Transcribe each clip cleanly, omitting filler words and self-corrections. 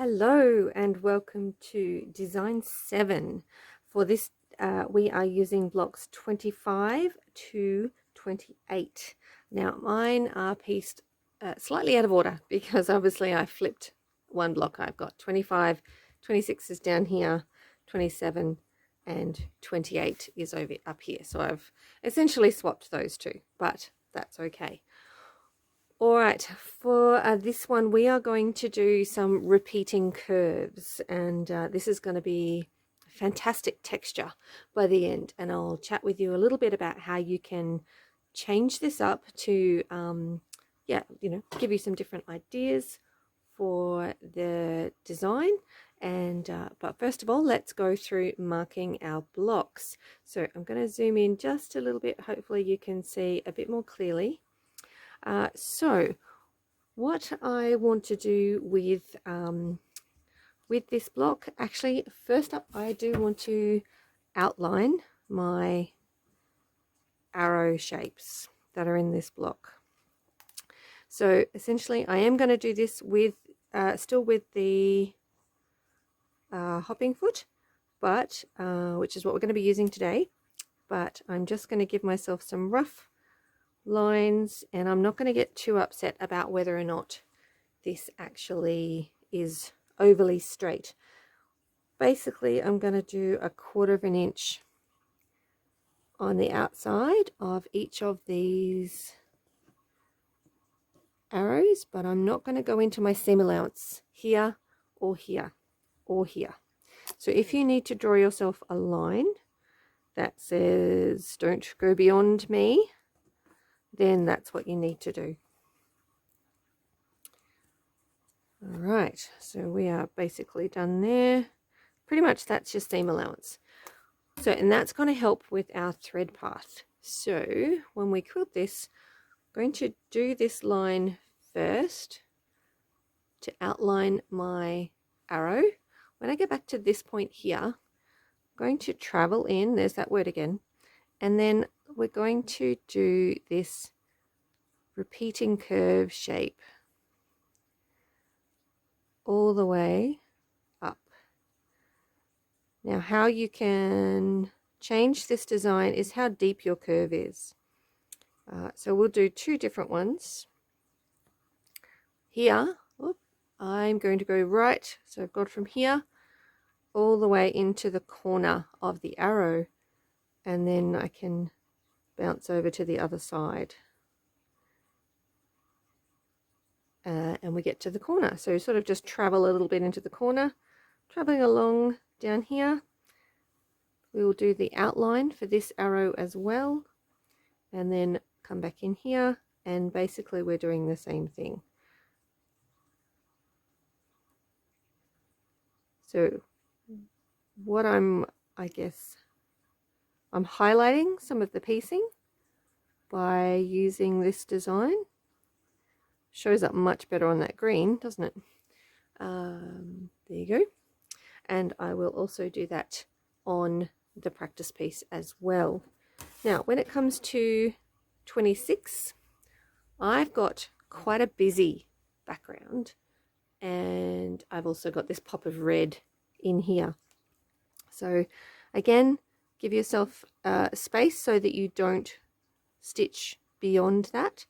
Hello and welcome to Design 7. For this we are using blocks 25 to 28. Now mine are pieced slightly out of order because obviously I flipped one block. I've got 25, 26 is down here, 27 and 28 is over up here. So I've essentially swapped those two, but that's okay. All right, for this one we are going to do some repeating curves, and this is going to be fantastic texture by the end, and I'll chat with you a little bit about how you can change this up to give you some different ideas for the design. And but first of all, let's go through marking our blocks. So I'm going to zoom in just a little bit. Hopefully you can see a bit more clearly. So what I want to do with this block, actually first up I do want to outline my arrow shapes that are in this block. So essentially I am going to do this with still with the hopping foot, but which is what we're going to be using today, but I'm just going to give myself some rough lines, and I'm not going to get too upset about whether or not this actually is overly straight. Basically I'm going to do 1/4 of an inch on the outside of each of these arrows, but I'm not going to go into my seam allowance here or here or here. So if you need to draw yourself a line that says don't go beyond me, then that's what you need to do. All right, so we are basically done there. Pretty much that's your seam allowance. So, and that's going to help with our thread path. So when we quilt this, I'm going to do this line first to outline my arrow. When I get back to this point here, I'm going to travel in, there's that word again, and then we're going to do this repeating curve shape all the way up. Now how you can change this design is how deep your curve is. So we'll do two different ones. Here, I'm going to go right, so I've got from here all the way into the corner of the arrow, and then I can bounce over to the other side. And we get to the corner, so sort of just travel a little bit into the corner, traveling along down here. We will do the outline for this arrow as well, and then come back in here, and basically we're doing the same thing. So what I'm highlighting some of the piecing by using this design. Shows up much better on that green, doesn't it? There you go. And I will also do that on the practice piece as well. Now when it comes to 26, I've got quite a busy background, and I've also got this pop of red in here. So again, give yourself space so that you don't stitch beyond that,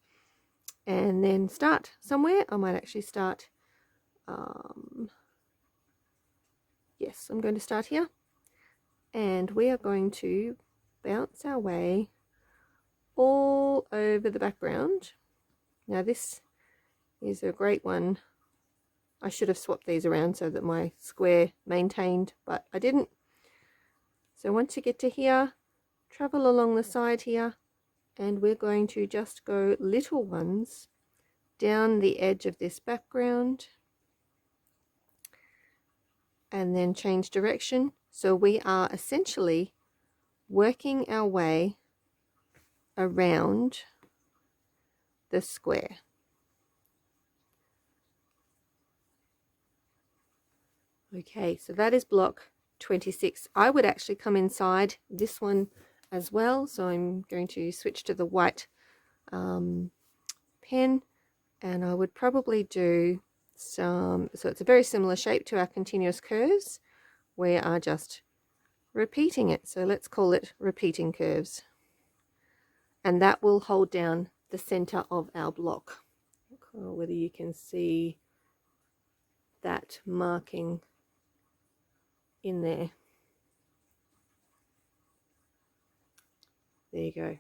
and then start somewhere. I might actually start, yes, I'm going to start here, and we are going to bounce our way all over the background. Now this is a great one. I should have swapped these around so that my square maintained, but I didn't. So once you get to here, travel along the side here, and we're going to just go little ones down the edge of this background, and then change direction. So we are essentially working our way around the square. Okay, so that is block 26. I would actually come inside this one as well, so I'm going to switch to the white pen, and I would probably do some, so it's a very similar shape to our continuous curves. We are just repeating it. So let's call it repeating curves. And that will hold down the center of our block. Whether you can see that marking in there. There you go.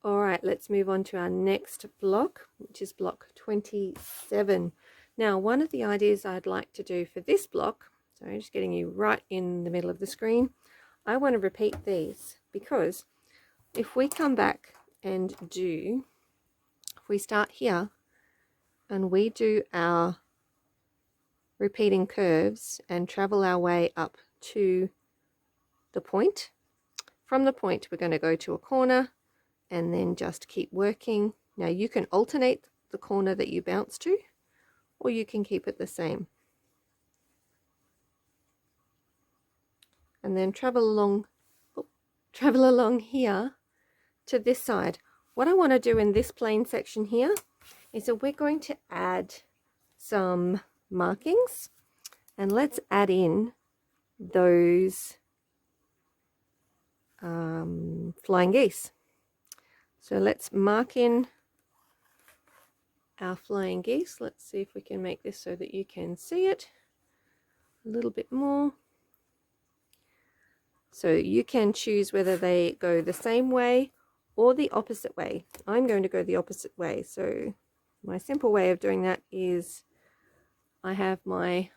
All right, let's move on to our next block, which is block 27. Now, one of the ideas I'd like to do for this block, so I'm just getting you right in the middle of the screen, I want to repeat these, because if we come back and do, if we start here and we do our repeating curves and travel our way up to the point, from the point we're going to go to a corner and then just keep working. Now you can alternate the corner that you bounce to, or you can keep it the same. And then travel along here to this side. What I want to do in this plain section here is that we're going to add some markings, and let's add in those flying geese. So let's mark in our flying geese. Let's see if we can make this so that you can see it a little bit more. So you can choose whether they go the same way or the opposite way. I'm going to go the opposite way. So my simple way of doing that is I have my,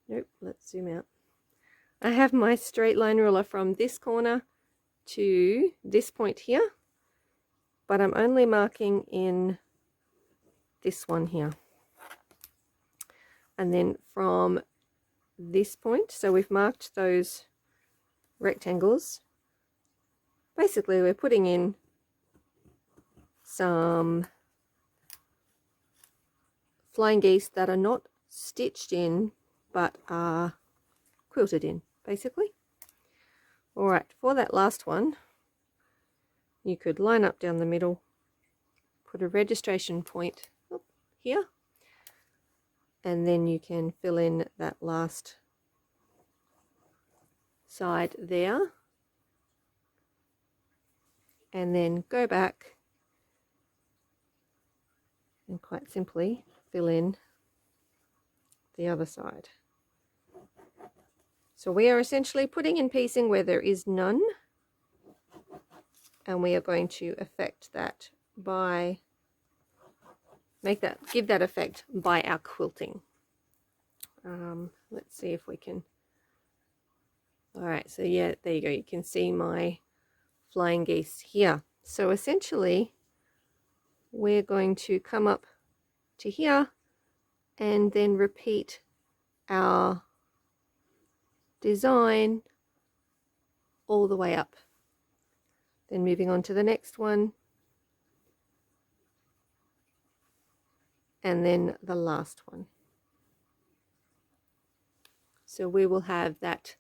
nope, let's zoom out. I have my straight line ruler from this corner to this point here, but I'm only marking in this one here. And then from this point, so we've marked those rectangles. Basically, we're putting in some flying geese that are not stitched in, but are quilted in, basically. All right, for that last one, you could line up down the middle, put a registration point here, and then you can fill in that last side there, and then go back and quite simply fill in the other side. So we are essentially putting in piecing where there is none, and we are going to affect that by give that effect by our quilting. Let's see if we can. All right, so yeah, there you go. You can see my flying geese here. So essentially, we're going to come up to here and then repeat our design all the way up. Then moving on to the next one, and then the last one. So we will have that.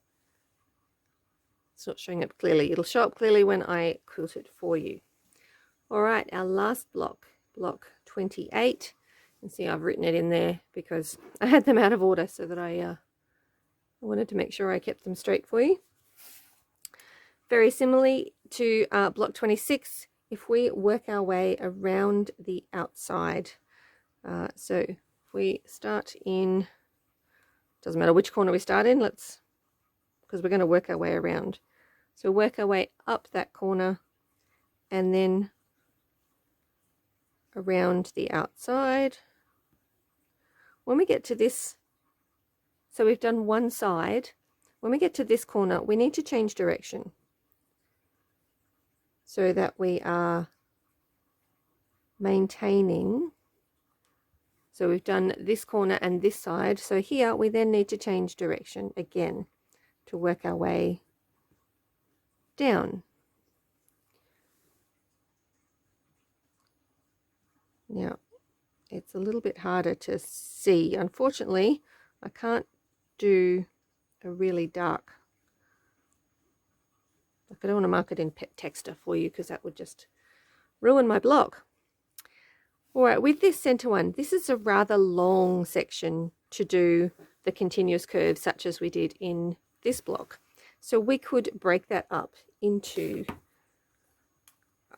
It's not showing up clearly. It'll show up clearly when I quilt it for you. All right, our last block, block 28. You can see I've written it in there because I had them out of order, so that I wanted to make sure I kept them straight for you. Very similarly to block 26, if we work our way around the outside, so if we start in, doesn't matter which corner we start in, because we're going to work our way around. So work our way up that corner and then around the outside. When we get to this, so we've done one side, when we get to this corner, we need to change direction so that we are maintaining. So we've done this corner and this side. So here we then need to change direction again to work our way down. Now, it's a little bit harder to see. Unfortunately, I can't do a really dark. I don't want to mark it in pet texture for you because that would just ruin my block. All right, with this center one, this is a rather long section to do the continuous curves such as we did in this block. So we could break that up into,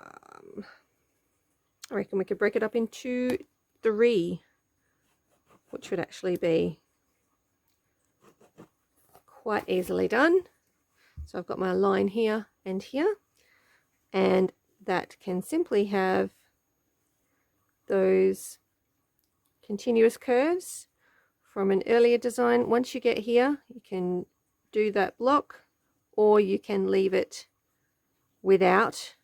I reckon we could break it up into 3, which would actually be quite easily done. So I've got my line here and here, and that can simply have those continuous curves from an earlier design. Once you get here, you can do that block, or you can leave it without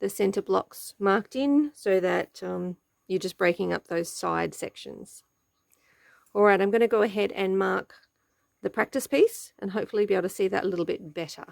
the center blocks marked in, so that you're just breaking up those side sections. All right, I'm going to go ahead and mark the practice piece and hopefully be able to see that a little bit better.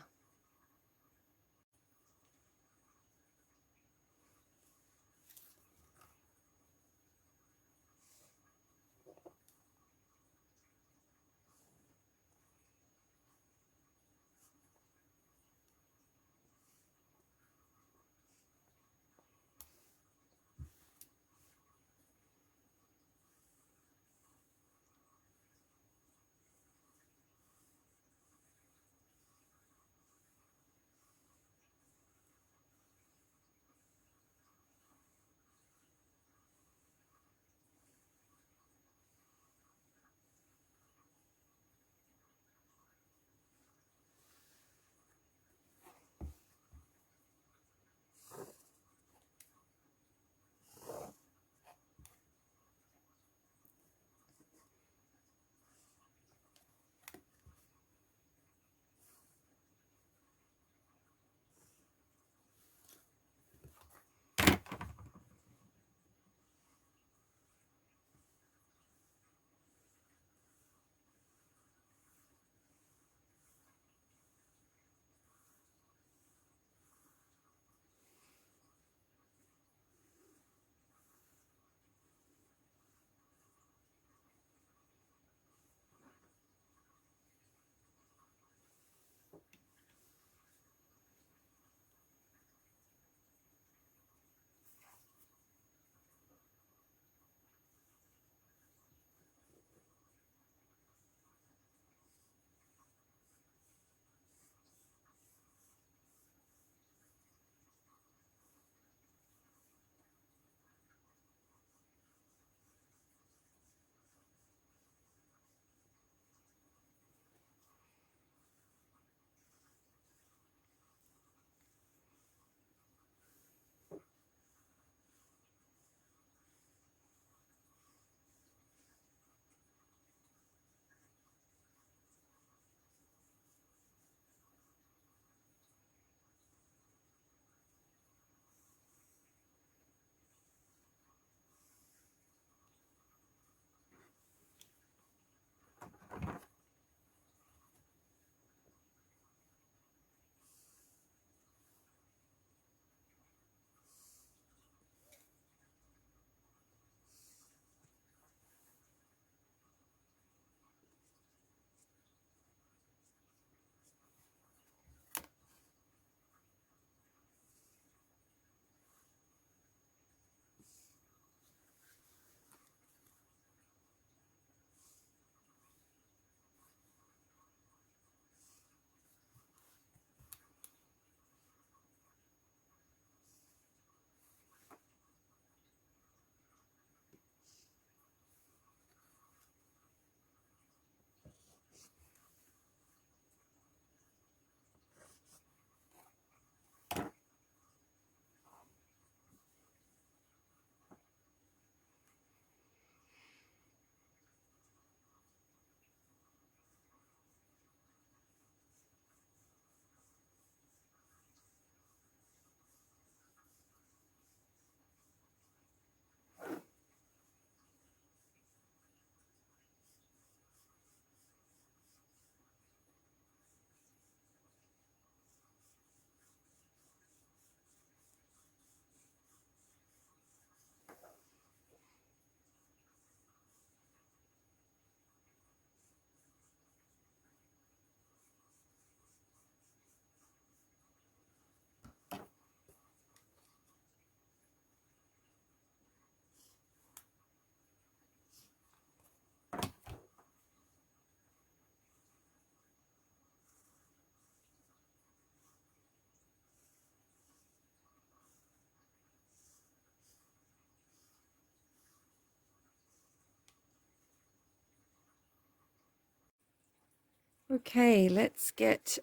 Okay, let's get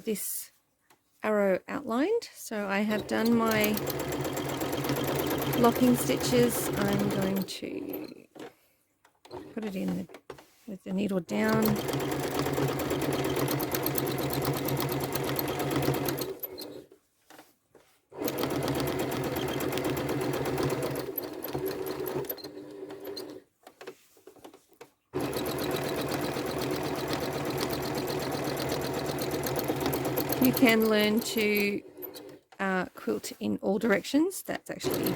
this arrow outlined. So I have done my locking stitches. I'm going to put it in with the needle down. You can learn to quilt in all directions. That's actually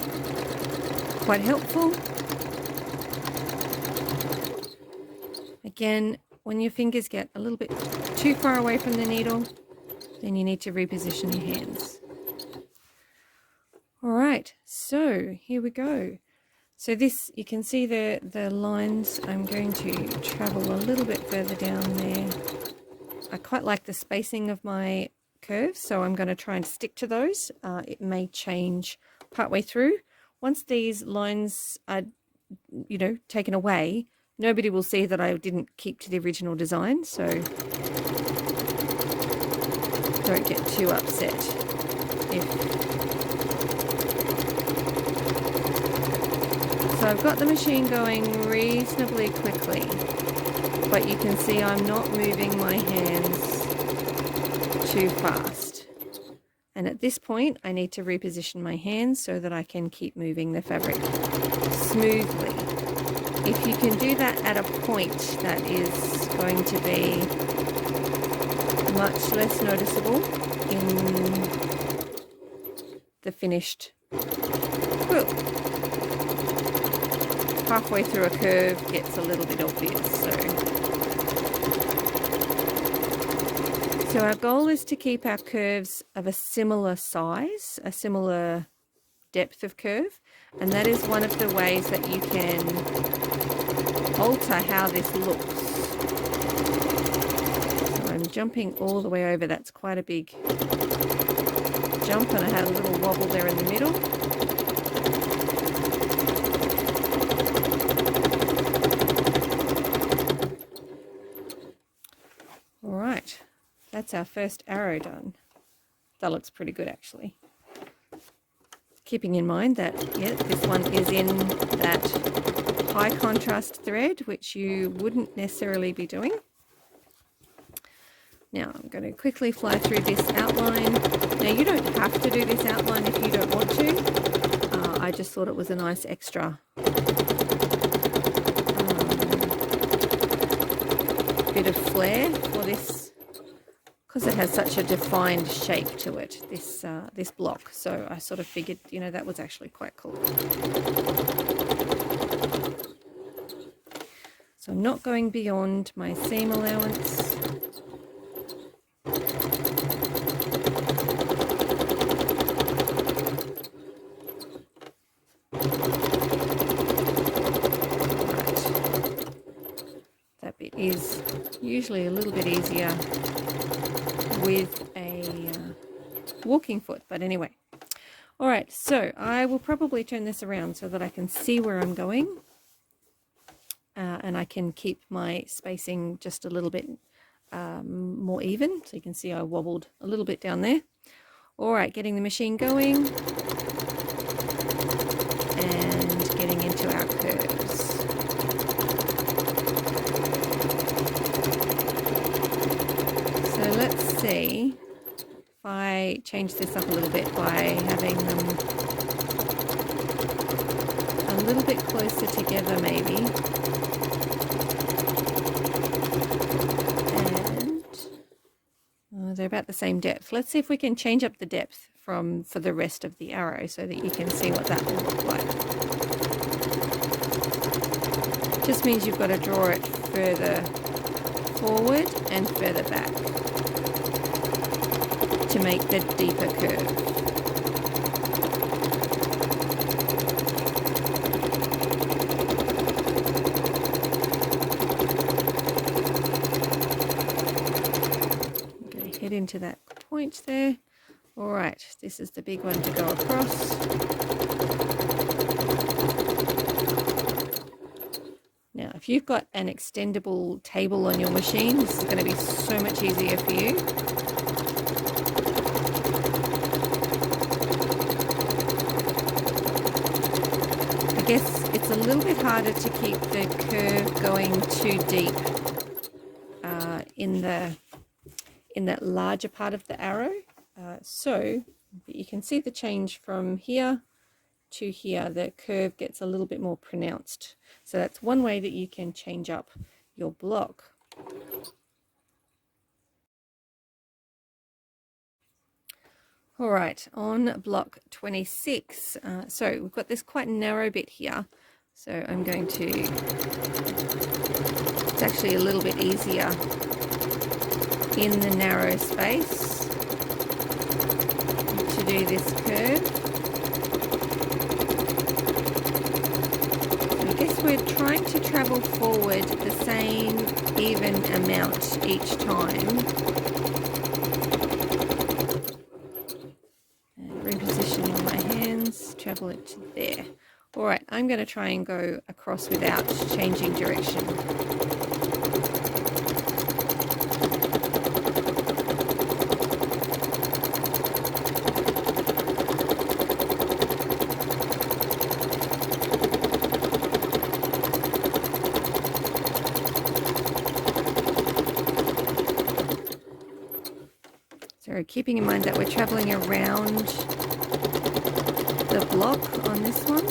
quite helpful. Again, when your fingers get a little bit too far away from the needle, then you need to reposition your hands. All right, so here we go. So this, you can see the lines. I'm going to travel a little bit further down there. I quite like the spacing of my curves, so I'm going to try and stick to those. It may change partway through. Once these lines are, taken away, nobody will see that I didn't keep to the original design, so don't get too upset So I've got the machine going reasonably quickly, but you can see I'm not moving my hands too fast. And at this point, I need to reposition my hands so that I can keep moving the fabric smoothly. If you can do that at a point, that is going to be much less noticeable in the finished quilt. Halfway through a curve gets a little bit obvious. So our goal is to keep our curves of a similar size, a similar depth of curve, and that is one of the ways that you can alter how this looks. So I'm jumping all the way over. That's quite a big jump, and I had a little wobble there in the middle. All right, that's our first arrow done. That looks pretty good, actually. Keeping in mind that, yeah, this one is in that high contrast thread, which you wouldn't necessarily be doing. Now I'm going to quickly fly through this outline. Now you don't have to do this outline if you don't want to. I just thought it was a nice extra bit of flair for this, because it has such a defined shape to it, this block. So I sort of figured, that was actually quite cool. So I'm not going beyond my seam allowance. That bit is usually a little bit easier with a walking foot, but anyway. All right, so I will probably turn this around so that I can see where I'm going, and I can keep my spacing just a little bit more even. So you can see I wobbled a little bit down there. All right, getting the machine going and getting into our curves. So let's see if I change this up a little bit by having them a little bit closer together maybe. And they're about the same depth. Let's see if we can change up the depth for the rest of the arrow so that you can see what that will look like. Just means you've got to draw it further forward and further back to make the deeper curve. I'm going to head into that point there. All right, this is the big one to go across. Now, if if you've got an extendable table on your machine, this is going to be so much easier for you. I guess it's a little bit harder to keep the curve going too deep in that larger part of the arrow. So you can see the change from here to here. The curve gets a little bit more pronounced. So that's one way that you can change up your block. All right, on block 26. So we've got this quite narrow bit here. So I'm going to, it's actually a little bit easier in the narrow space to do this curve. I guess we're trying to travel forward the same even amount each time. And repositioning my hands, travel it to there. All right, I'm going to try and go across without changing direction. So keeping in mind that we're traveling around the block on this one.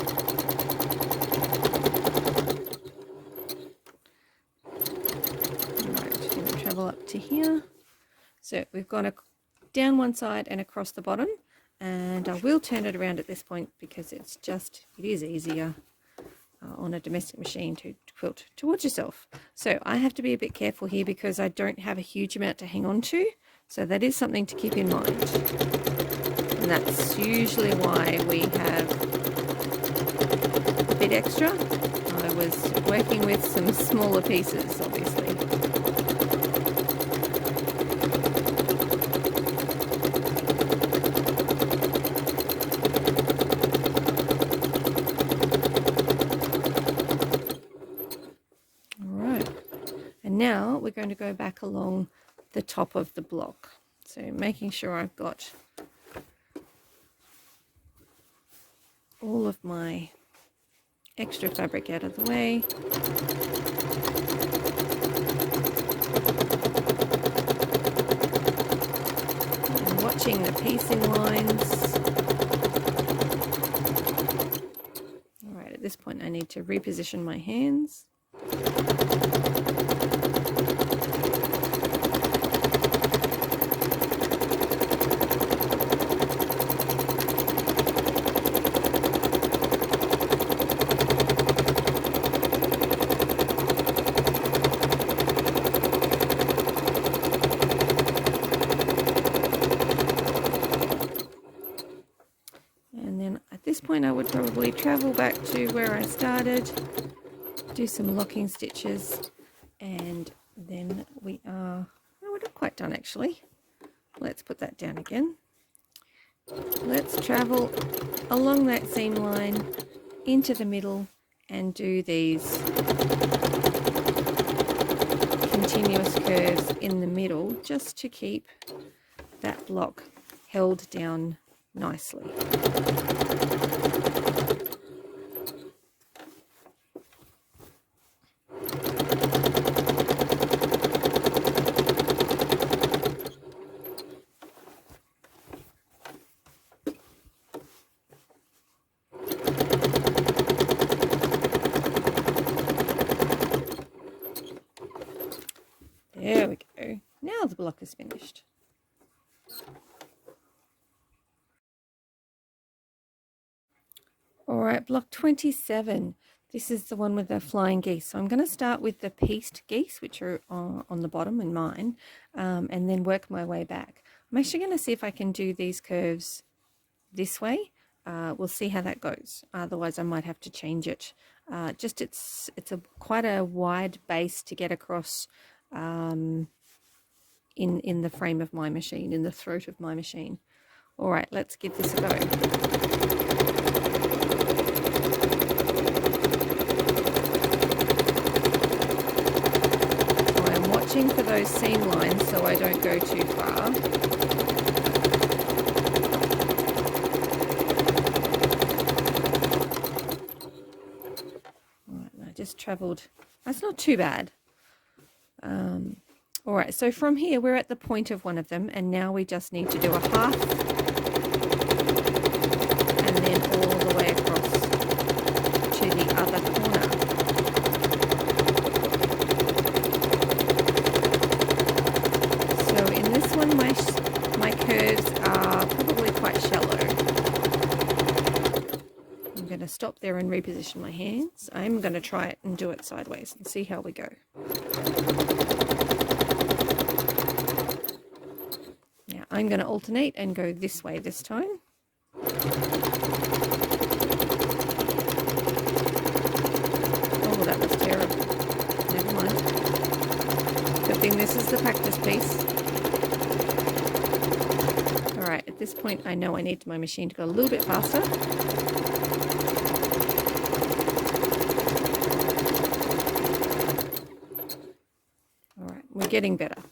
Right, just going to travel up to here. So we've gone down one side and across the bottom, and I will turn it around at this point because it is easier on a domestic machine to quilt towards yourself. So I have to be a bit careful here because I don't have a huge amount to hang on to. So that is something to keep in mind. And that's usually why we have a bit extra. I was working with some smaller pieces, obviously. All right. And now we're going to go back along the top of the block. So making sure I've got all of my extra fabric out of the way. And watching the piecing lines. All right, at this point I need to reposition my hands. Point I would probably travel back to where I started, do some locking stitches, and then we're not quite done actually. Let's put that down again. Let's travel along that seam line into the middle and do these continuous curves in the middle just to keep that block held down nicely. There we go. Now the block is finished. All right, block 27. This is the one with the flying geese. So I'm going to start with the pieced geese, which are on the bottom in mine, and then work my way back. I'm actually going to see if I can do these curves this way. We'll see how that goes. Otherwise, I might have to change it. It's quite a wide base to get across in the frame of my machine, in the throat of my machine. All right, let's give this a go. for those seam lines so I don't go too far. Right, I just travelled. That's not too bad. All right, so from here we're at the point of one of them, and now we just need to do a half and then all the way across to the other corner. So in this one my curves are probably quite shallow. I'm going to stop there and reposition my hands. I'm going to try it and do it sideways and see how we go. I'm going to alternate and go this way this time. Oh, that was terrible. Never mind. Good thing this is the practice piece. Alright, at this point I know I need my machine to go a little bit faster. Alright, we're getting better.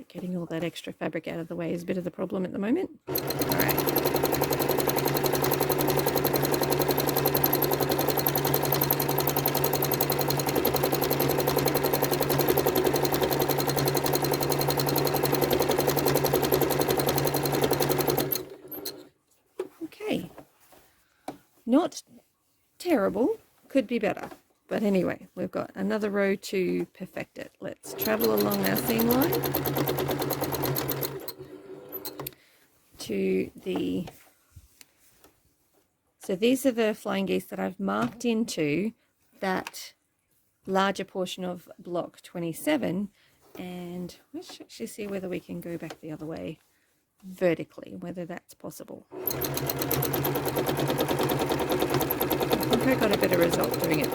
Getting all that extra fabric out of the way is a bit of the problem at the moment. All right. Okay. Not terrible. Could be better. But anyway, we've got another row to perfect it. Let's travel along our seam line to the... So these are the flying geese that I've marked into that larger portion of block 27, and let's actually see whether we can go back the other way vertically, whether that's possible. I think I got a better result doing it.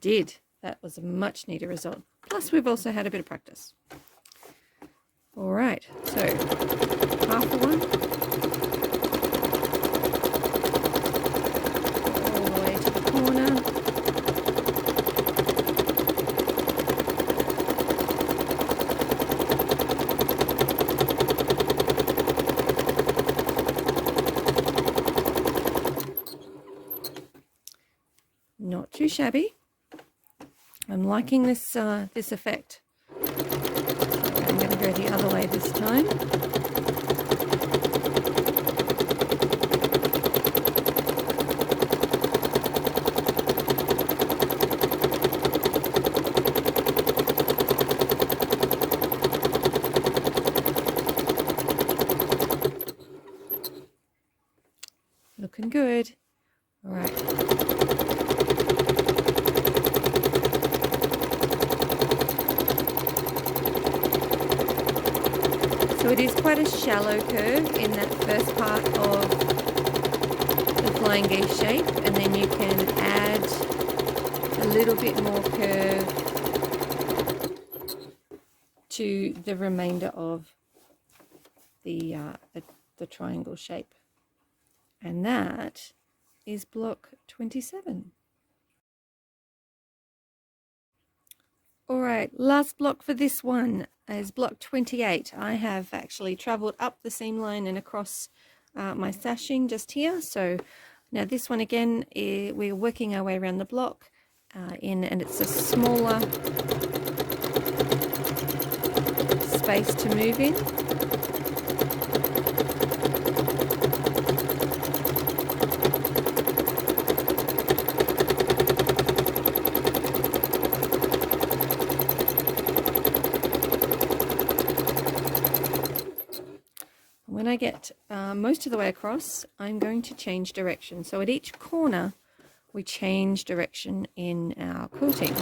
Did. That was a much neater result. Plus we've also had a bit of practice. All right, so half of one, all the way to the corner. Not too shabby. I'm liking this this effect. I'm going to go the other way this time. Looking good. All right. So it is quite a shallow curve in that first part of the flying geese shape, and then you can add a little bit more curve to the remainder of the triangle shape. And that is block 27. All right, last block for this one is block 28. I have actually traveled up the seam line and across my sashing just here. So now this one again, we're working our way around the block and it's a smaller space to move in. When I get most of the way across, I'm going to change direction. So at each corner, we change direction in our quilting.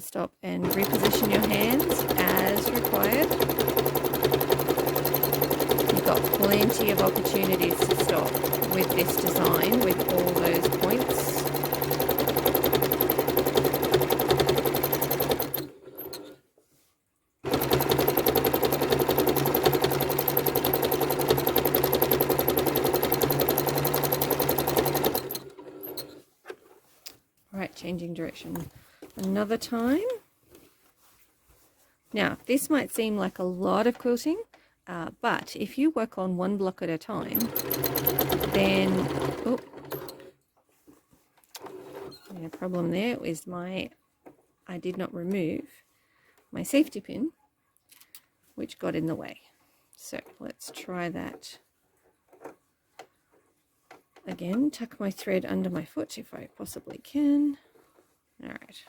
stop and reposition your hands as required. You've got plenty of opportunities to stop with this design, with all those points. Right, changing direction another time. Now, this might seem like a lot of quilting, but if you work on one block at a time, then the problem there is I did not remove my safety pin, which got in the way. So let's try that again. Tuck my thread under my foot if I possibly can. All right.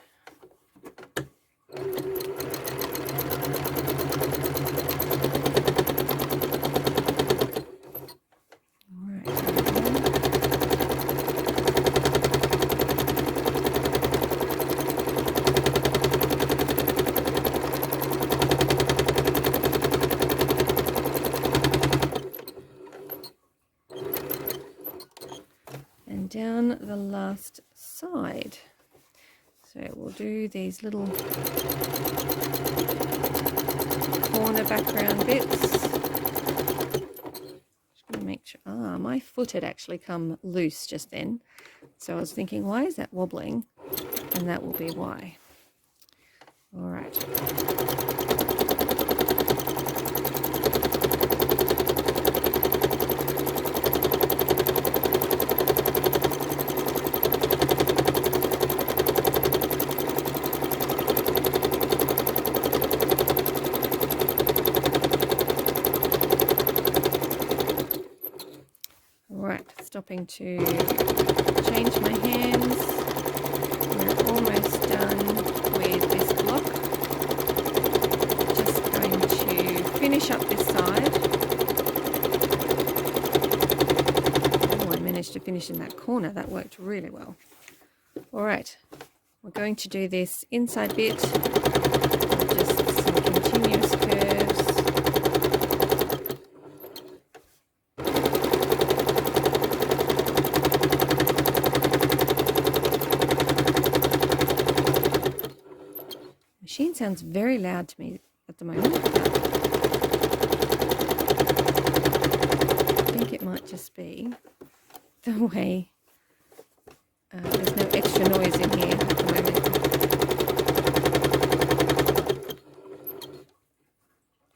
And down the last side. So we'll do these little corner background bits. Just going to make sure, my foot had actually come loose just then. So I was thinking, why is that wobbling? And that will be why. All right. Stopping to change my hands. We're almost done with this block. Just going to finish up this side. Oh, I managed to finish in that corner. That worked really well. All right, we're going to do this inside bit. Just some continuous curves. Machine sounds very loud to me at the moment. I think it might just be the way there's no extra noise in here at the moment.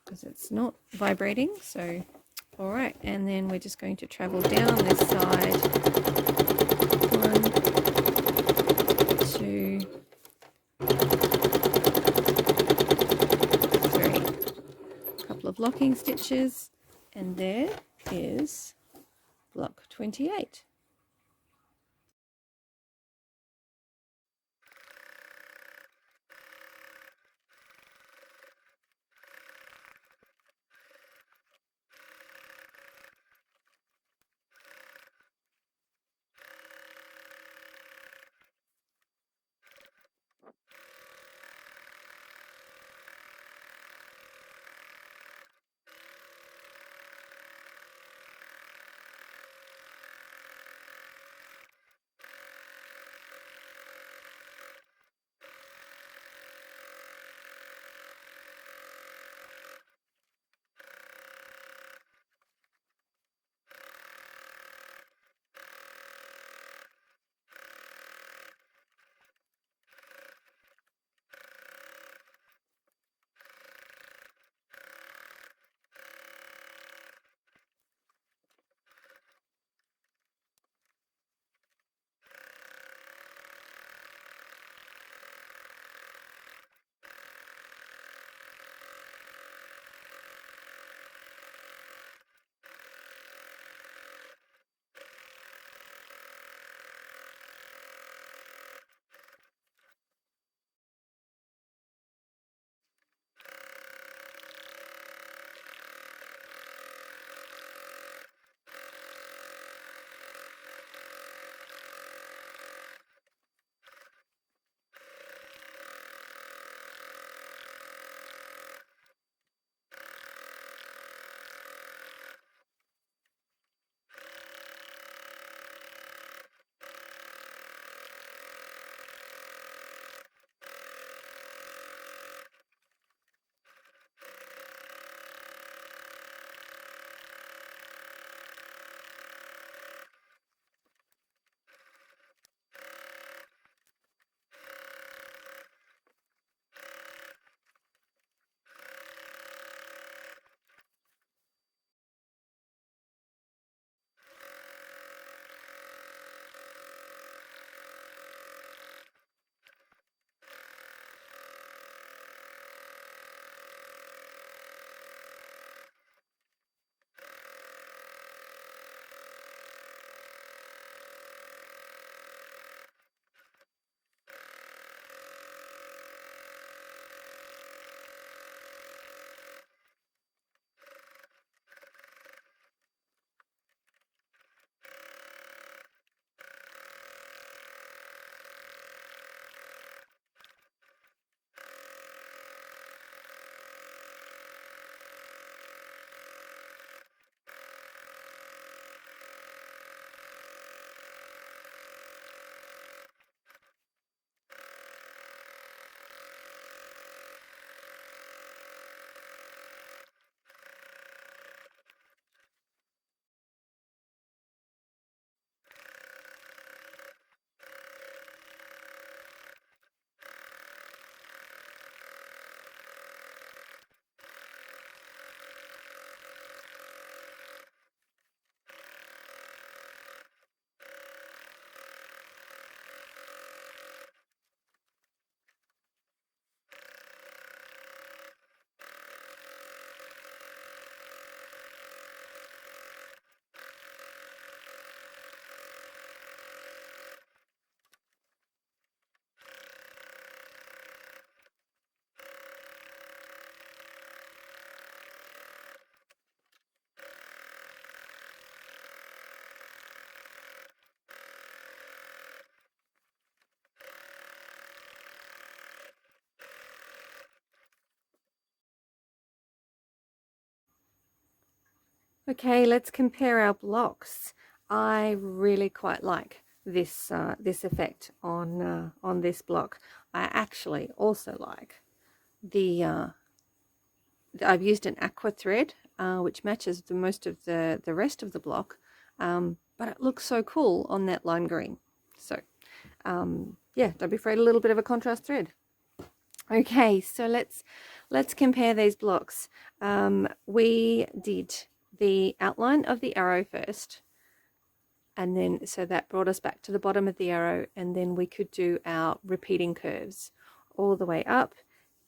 Because it's not vibrating, so alright, and then we're just going to travel down this side. 1, 2, 3. A couple of locking stitches, and there is block 28. Okay, let's compare our blocks. I really quite like this this effect on this block. I actually also like the I've used an aqua thread which matches the most of the rest of the block, but it looks so cool on that lime green. So yeah, don't be afraid of a little bit of a contrast thread. Okay, so let's compare these blocks. We did the outline of the arrow first, and then so that brought us back to the bottom of the arrow, and then we could do our repeating curves all the way up.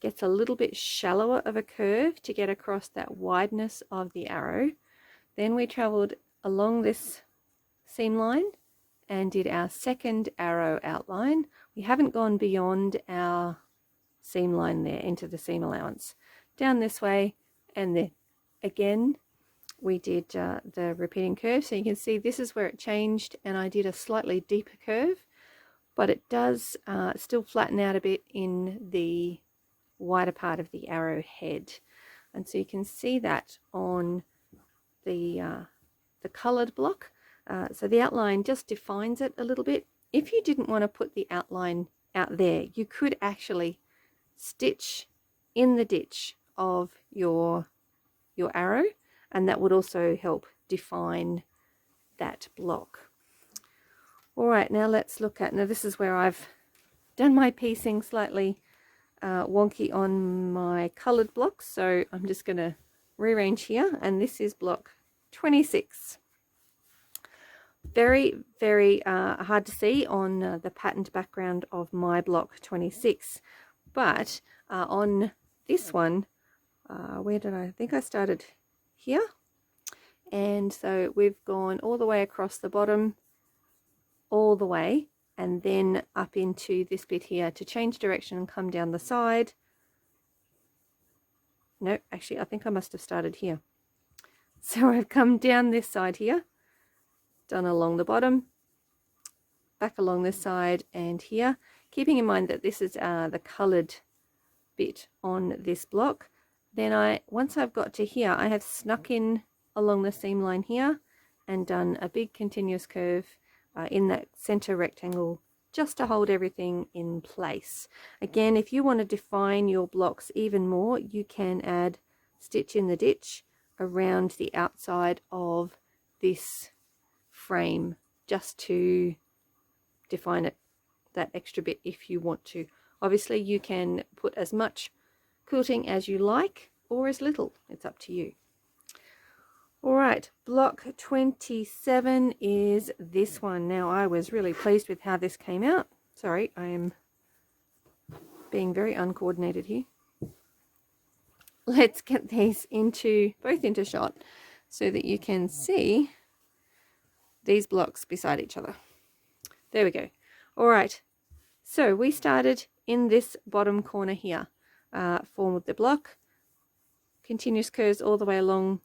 Gets a little bit shallower of a curve to get across that wideness of the arrow. Then we traveled along this seam line and did our second arrow outline. We haven't gone beyond our seam line there into the seam allowance. Down this way, and then again we did the repeating curve. So you can see this is where it changed, and I did a slightly deeper curve, but it does still flatten out a bit in the wider part of the arrow head. And so you can see that on the colored block. So the outline just defines it a little bit. If you didn't want to put the outline out there, you could actually stitch in the ditch of your arrow, and that would also help define that block. All right, now let's look at, now this is where I've done my piecing slightly wonky on my colored blocks, so I'm just going to rearrange here, and this is block 26. Very, very hard to see on the patterned background of my block 26, but on this one, where did I think I started here, and so we've gone all the way across the bottom, all the way, and then up into this bit here to change direction and come down the side. No, actually I think I must have started here. So I've come down this side here, done along the bottom, back along this side and here, keeping in mind that this is the colored bit on this block. Then once I've got to here, I have snuck in along the seam line here and done a big continuous curve in that center rectangle, just to hold everything in place. Again, if you want to define your blocks even more, you can add stitch in the ditch around the outside of this frame, just to define it that extra bit if you want to. Obviously you can put as much quilting as you like or as little, it's up to you. All right, block 27 is this one. Now I was really pleased with how this came out. Sorry, I am being very uncoordinated here. Let's get these both into shot so that you can see these blocks beside each other. There we go. All right, so we started in this bottom corner here, formed the block, continuous curves all the way along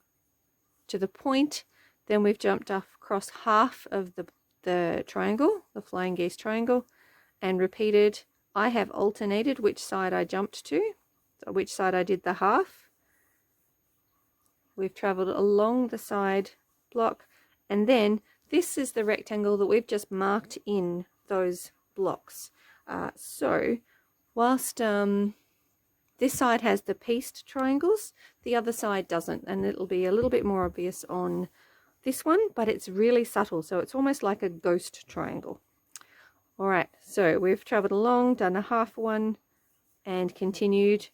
to the point. Then we've jumped up across half of the triangle, the flying geese triangle, and repeated. I have alternated which side I jumped to, so which side I did the half. We've traveled along the side block, and then this is the rectangle that we've just marked in those blocks. So whilst this side has the pieced triangles, the other side doesn't, and it'll be a little bit more obvious on this one, but it's really subtle, so it's almost like a ghost triangle. All right, so we've traveled along, done a half one, and continued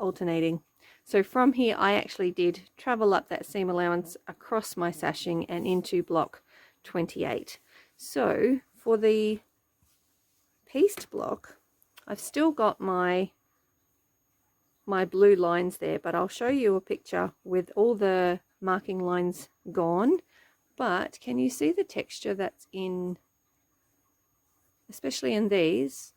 alternating. So from here I actually did travel up that seam allowance across my sashing and into block 28. So for the pieced block, I've still got my blue lines there, but I'll show you a picture with all the marking lines gone. But can you see the texture that's in, especially in these?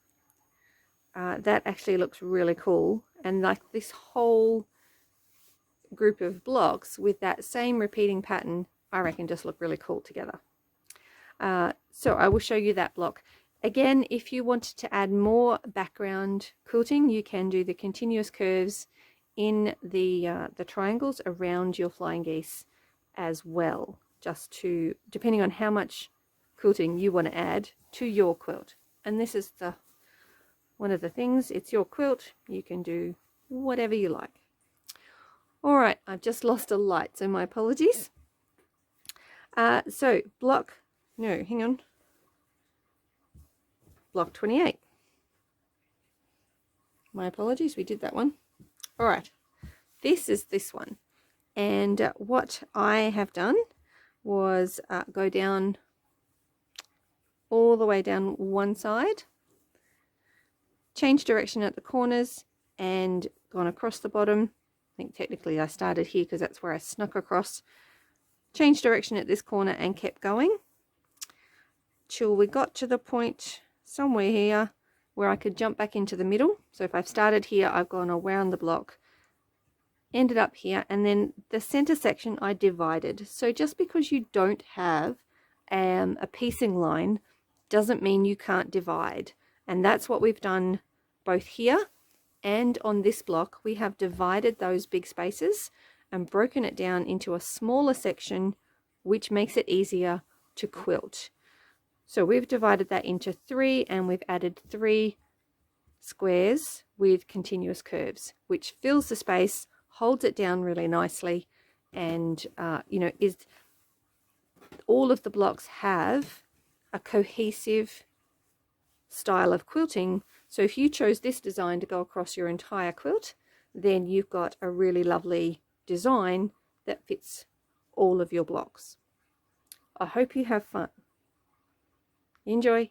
That actually looks really cool, and like this whole group of blocks with that same repeating pattern, I reckon just look really cool together. So I will show you that block. Again, if you wanted to add more background quilting, you can do the continuous curves in the triangles around your flying geese as well, just to, depending on how much quilting you want to add to your quilt. And this is the one of the things, it's your quilt, you can do whatever you like. All right, I've just lost a light, so my apologies. So block 28. My apologies, we did that one. All right, this is this one. And what I have done was go down all the way down one side, change direction at the corners, and gone across the bottom. I think technically I started here because that's where I snuck across. Changed direction at this corner and kept going till we got to the point somewhere here where I could jump back into the middle. So if I've started here, I've gone around the block, ended up here, and then the center section I divided. So just because you don't have a piecing line doesn't mean you can't divide. And that's what we've done both here and on this block. We have divided those big spaces and broken it down into a smaller section, which makes it easier to quilt. So we've divided that into 3, and we've added 3 squares with continuous curves, which fills the space, holds it down really nicely, and you know, is all of the blocks have a cohesive style of quilting. So if you chose this design to go across your entire quilt, then you've got a really lovely design that fits all of your blocks. I hope you have fun. Enjoy.